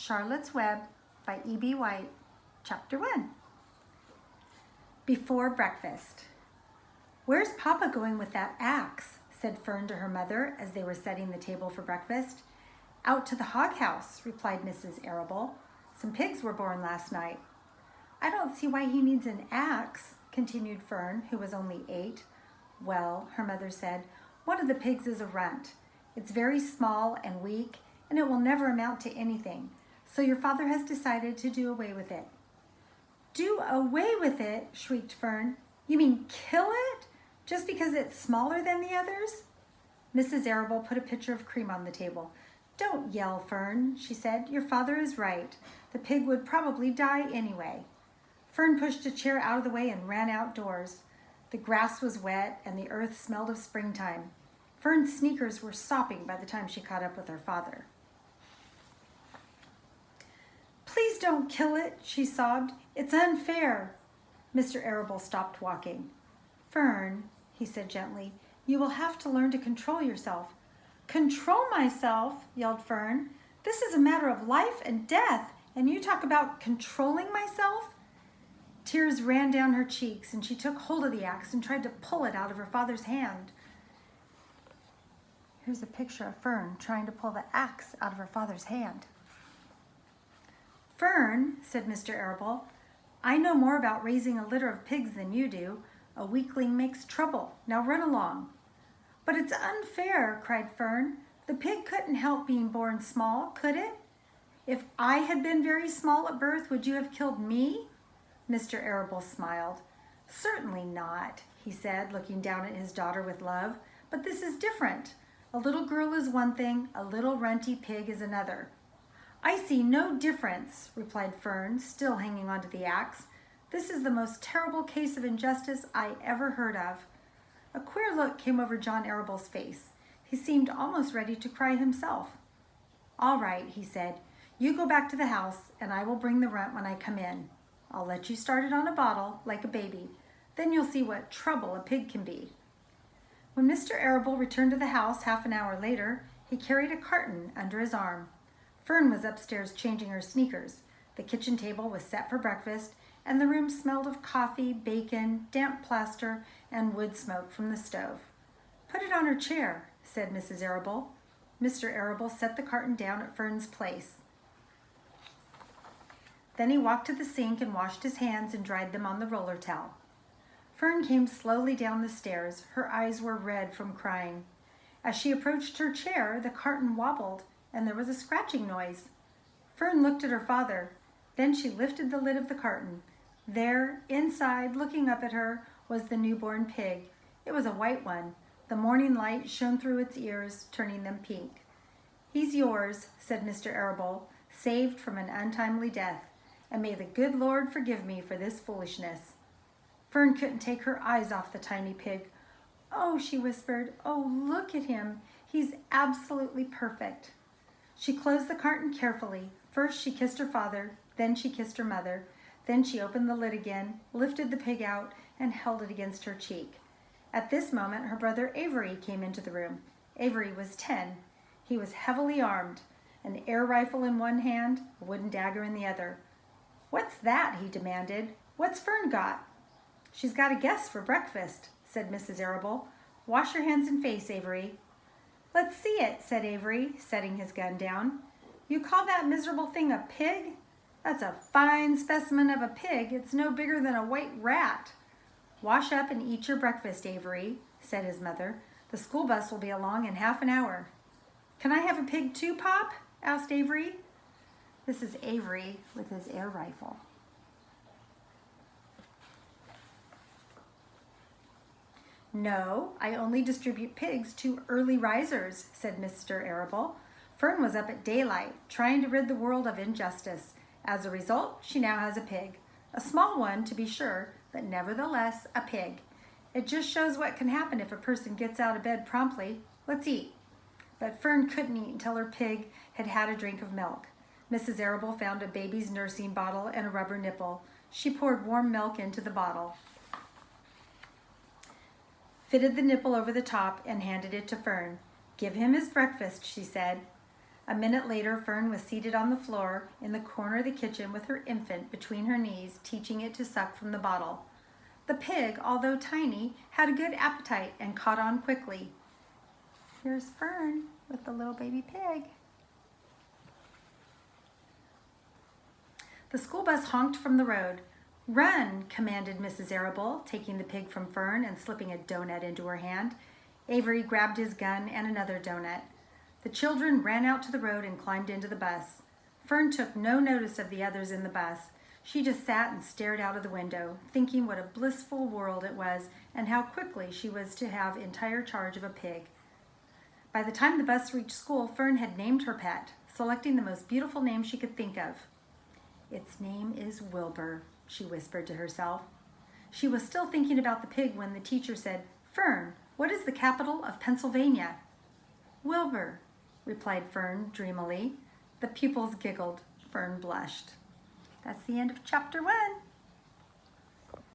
Charlotte's Web by E.B. White, Chapter 1. Before breakfast. "Where's Papa going with that axe?" said Fern to her mother as they were setting the table for breakfast. "Out to the hog house," replied Mrs. Arable. "Some pigs were born last night." "I don't see why he needs an axe," continued Fern, who was only 8. "Well," her mother said, "one of the pigs is a runt. It's very small and weak, and it will never amount to anything. So your father has decided to do away with it." "Do away with it?" shrieked Fern. "You mean kill it? Just because it's smaller than the others?" Mrs. Arable put a pitcher of cream on the table. "Don't yell, Fern," she said. "Your father is right. The pig would probably die anyway." Fern pushed a chair out of the way and ran outdoors. The grass was wet and the earth smelled of springtime. Fern's sneakers were sopping by the time she caught up with her father. "Please don't kill it," she sobbed. "It's unfair." Mr. Arable stopped walking. "Fern," he said gently, "you will have to learn to control yourself." "Control myself?" yelled Fern. "This is a matter of life and death, and you talk about controlling myself?" Tears ran down her cheeks, and she took hold of the axe and tried to pull it out of her father's hand. Here's a picture of Fern trying to pull the axe out of her father's hand. "Fern," said Mr. Arable, "I know more about raising a litter of pigs than you do. A weakling makes trouble. Now run along." "But it's unfair," cried Fern. "The pig couldn't help being born small, could it? If I had been very small at birth, would you have killed me?" Mr. Arable smiled. "Certainly not," he said, looking down at his daughter with love. "But this is different. A little girl is one thing, a little runty pig is another." "I see no difference," replied Fern, still hanging onto the axe. "This is the most terrible case of injustice I ever heard of." A queer look came over John Arable's face. He seemed almost ready to cry himself. "All right," he said. "You go back to the house, and I will bring the runt when I come in. I'll let you start it on a bottle, like a baby. Then you'll see what trouble a pig can be." When Mr. Arable returned to the house half an hour later, he carried a carton under his arm. Fern was upstairs changing her sneakers. The kitchen table was set for breakfast, and the room smelled of coffee, bacon, damp plaster, and wood smoke from the stove. "Put it on her chair," said Mrs. Arable. Mr. Arable set the carton down at Fern's place. Then he walked to the sink and washed his hands and dried them on the roller towel. Fern came slowly down the stairs. Her eyes were red from crying. As she approached her chair, the carton wobbled, and there was a scratching noise. Fern looked at her father. Then she lifted the lid of the carton. There, inside, looking up at her, was the newborn pig. It was a white one. The morning light shone through its ears, turning them pink. "He's yours," said Mr. Arable, "saved from an untimely death. And may the good Lord forgive me for this foolishness." Fern couldn't take her eyes off the tiny pig. "Oh," she whispered, "oh, look at him. He's absolutely perfect." She closed the carton carefully. First she kissed her father, then she kissed her mother. Then she opened the lid again, lifted the pig out, and held it against her cheek. At this moment, her brother Avery came into the room. Avery was 10. He was heavily armed, an air rifle in one hand, a wooden dagger in the other. "What's that?" he demanded. "What's Fern got?" "She's got a guest for breakfast," said Mrs. Arable. "Wash your hands and face, Avery." "Let's see it," said Avery, setting his gun down. "You call that miserable thing a pig? That's a fine specimen of a pig. It's no bigger than a white rat." "Wash up and eat your breakfast, Avery," said his mother. "The school bus will be along in half an hour." "Can I have a pig too, Pop?" asked Avery. This is Avery with his air rifle. "No, I only distribute pigs to early risers," said Mr. Arable. "Fern was up at daylight, trying to rid the world of injustice. As a result, she now has a pig. A small one, to be sure, but nevertheless a pig. It just shows what can happen if a person gets out of bed promptly. Let's eat." But Fern couldn't eat until her pig had had a drink of milk. Mrs. Arable found a baby's nursing bottle and a rubber nipple. She poured warm milk into the bottle, fitted the nipple over the top, and handed it to Fern. "Give him his breakfast," she said. A minute later, Fern was seated on the floor in the corner of the kitchen with her infant between her knees, teaching it to suck from the bottle. The pig, although tiny, had a good appetite and caught on quickly. Here's Fern with the little baby pig. The school bus honked from the road. "Run," commanded Mrs. Arable, taking the pig from Fern and slipping a donut into her hand. Avery grabbed his gun and another donut. The children ran out to the road and climbed into the bus. Fern took no notice of the others in the bus. She just sat and stared out of the window, thinking what a blissful world it was and how quickly she was to have entire charge of a pig. By the time the bus reached school, Fern had named her pet, selecting the most beautiful name she could think of. "Its name is Wilbur," she whispered to herself. She was still thinking about the pig when the teacher said, "Fern, what is the capital of Pennsylvania?" "Wilbur," replied Fern dreamily. The pupils giggled. Fern blushed. That's the end of chapter 1.